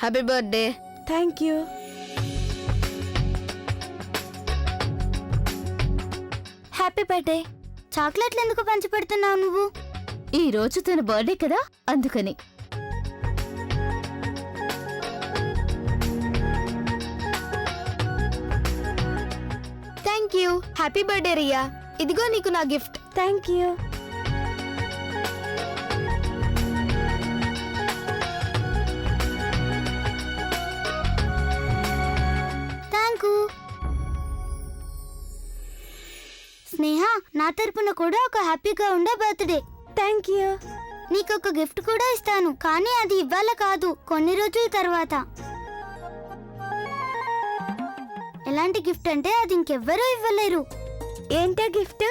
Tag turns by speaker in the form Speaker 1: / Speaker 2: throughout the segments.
Speaker 1: Happy birthday.
Speaker 2: Thank you.
Speaker 3: Happy birthday. చాక్లెట్లు ఎందుకు పంచి పెడుతున్నావు నువ్వు? ఈ రోజు తన బర్త్డే కదా, అందుకని.
Speaker 1: Thank you. Happy birthday Riya. ఇదిగో నీకు నా గిఫ్ట్.
Speaker 2: Thank you.
Speaker 3: స్నేహ, నా తరపున కూడా ఒక హ్యాపీగా ఉండే బర్త్డే.
Speaker 2: Thank you.
Speaker 3: నీకొక గిఫ్ట్ కూడా ఇస్తాను, కానీ అది ఇవ్వాల కాదు, కొన్ని రోజుల తర్వాత. ఎలాంటి గిఫ్ట్ అంటే అది ఇంకెవ్వరూ ఇవ్వలేరు.
Speaker 2: ఏంటా గిఫ్ట్?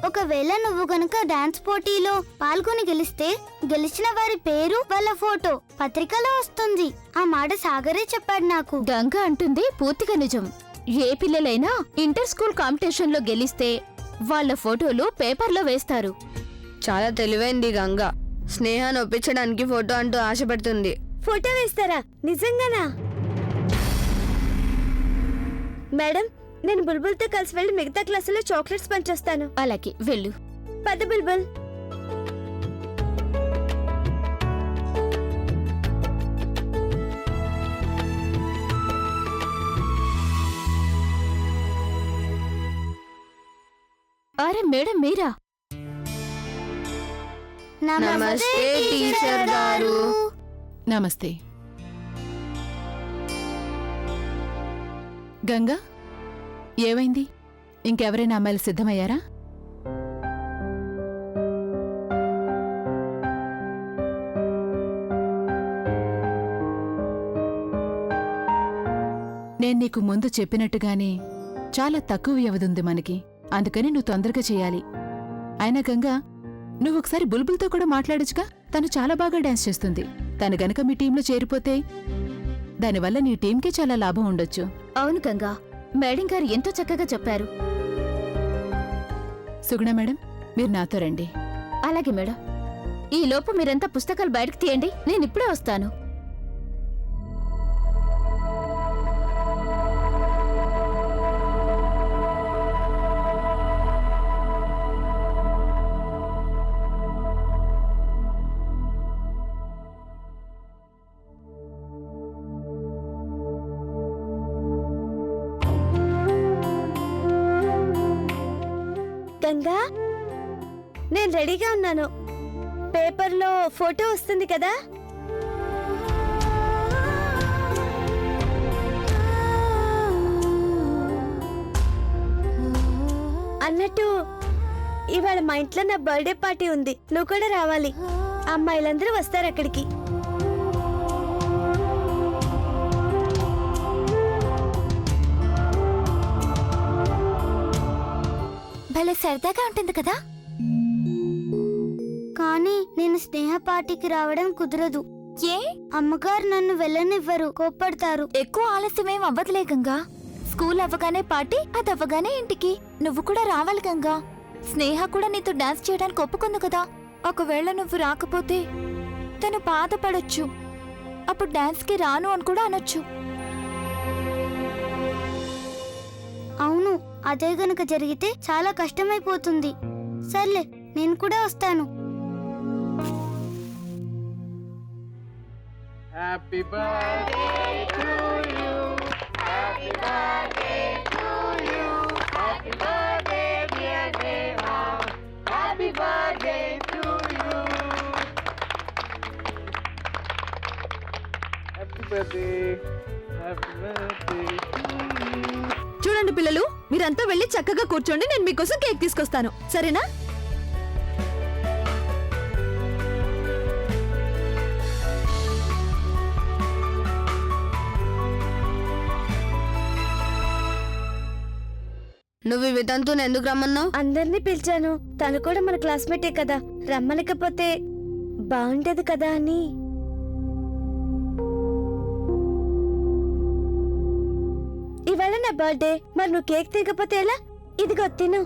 Speaker 3: ఒకవేళ నువ్వు గనుక డాన్స్ పోటీలో పాల్గొని గెలిస్తే గెలిచిన వారి పేరు, వాళ్ళ ఫోటో పత్రికలో వస్తుంది. ఆ మాట సాగరే చెప్పాడు నాకు.
Speaker 4: గంగ అంటుంది పూర్తిగా నిజం. ఏ పిల్లలైనా ఇంటర్ స్కూల్ కాంపిటీషన్ లో గెలిస్తే వాళ్ళ ఫోటోలు పేపర్లో వేస్తారు.
Speaker 1: చాలా తెలివైంది గంగ. స్నేహాన్ని ఒప్పించడానికి ఫోటో అంటూ ఆశపడుతుంది.
Speaker 2: ఫోటో వేస్తారా? నిజంగానా? మేడం, నేను బుల్బుల్తో కలిసి వెళ్ళి మిగతా క్లాసులో చాక్లెట్స్ పంచొస్తాను.
Speaker 4: అలాగే వెళ్ళు.
Speaker 2: పద బుల్బుల్.
Speaker 4: అరే మేడం, మీరా?
Speaker 1: నమస్తే టీచర్ గారు.
Speaker 5: నమస్తే. గంగా, ఏమైంది? ఇంకెవరైనా అమ్మాయిలు సిద్ధమయ్యారా? నేను నీకు ముందు చెప్పినట్టుగానే చాలా తక్కువ వ్యవధి ఉంది మనకి, అందుకని నువ్వు తొందరగా చేయాలి. అయినా గంగా, నువ్వొకసారి బుల్బుల్తో కూడా మాట్లాడొచ్చుగా. తను చాలా బాగా డాన్స్ చేస్తుంది. తను గనక మీ టీంలో చేరిపోతే దానివల్ల నీ టీంకే చాలా లాభం ఉండొచ్చు.
Speaker 4: అవును గంగా, మేడం గారు ఎంతో చక్కగా చెప్పారు.
Speaker 5: సుగుణ మేడం, మీరు నాతో రండి.
Speaker 4: అలాగే మేడం. ఈ లోపు మీరంతా పుస్తకాలు బయటకు తీయండి, నేను ఇప్పుడే వస్తాను.
Speaker 2: గంగా, నేను రెడీగా ఉన్నాను. పేపర్లో ఫోటో వస్తుంది కదా? అన్నట్టు ఇవాళ మా ఇంట్లో నా బర్త్డే పార్టీ ఉంది. నువ్వు కూడా రావాలి. అమ్మాయిలందరూ వస్తారు అక్కడికి.
Speaker 3: భలే సరదాగా ఉంటుంది కదా. కానీ నేను స్నేహ పార్టీకి రావడం కుదరదు. ఏ? అమ్మగారు నన్ను వెళ్ళనివ్వరు, కోప్పడతారు.
Speaker 4: ఎక్కువ ఆలస్యమేం అవ్వదులే గంగా. స్కూల్ అవ్వగానే పార్టీ, అది అవ్వగానే ఇంటికి. నువ్వు కూడా రావాలి గంగా. స్నేహ కూడా నీతో డాన్స్ చేయడానికి ఒప్పుకుంది కదా. ఒకవేళ నువ్వు రాకపోతే తను బాధపడొచ్చు. అప్పుడు డాన్స్కి రాను అని కూడా అనొచ్చు.
Speaker 3: అవును, అదే గనుక జరిగితే చాలా కష్టమైపోతుంది. సర్లే, నేను కూడా వస్తాను.
Speaker 6: Happy birthday to you. Happy birthday to you. Happy birthday dear Neha. Happy birthday to you. Happy birthday. Happy birthday to you.
Speaker 2: చూడండి పిల్లలు, మీరంతా వెళ్ళి చక్కగా కూర్చోండి. నేను మీకోసం కేక్ తీసుకొస్తాను, సరేనా?
Speaker 1: నువ్వు వితంతుని ఎందుకు రమ్మన్నావు?
Speaker 2: అందరినీ పిలిచాను. తను కూడా మన క్లాస్మేటే కదా, రమ్మనకపోతే బాగుంటది కదా అని. ఇవాళ నా బర్త్డే, మరి నువ్వు కేక్ తినకపోతే ఎలా? ఇదిగో తిను.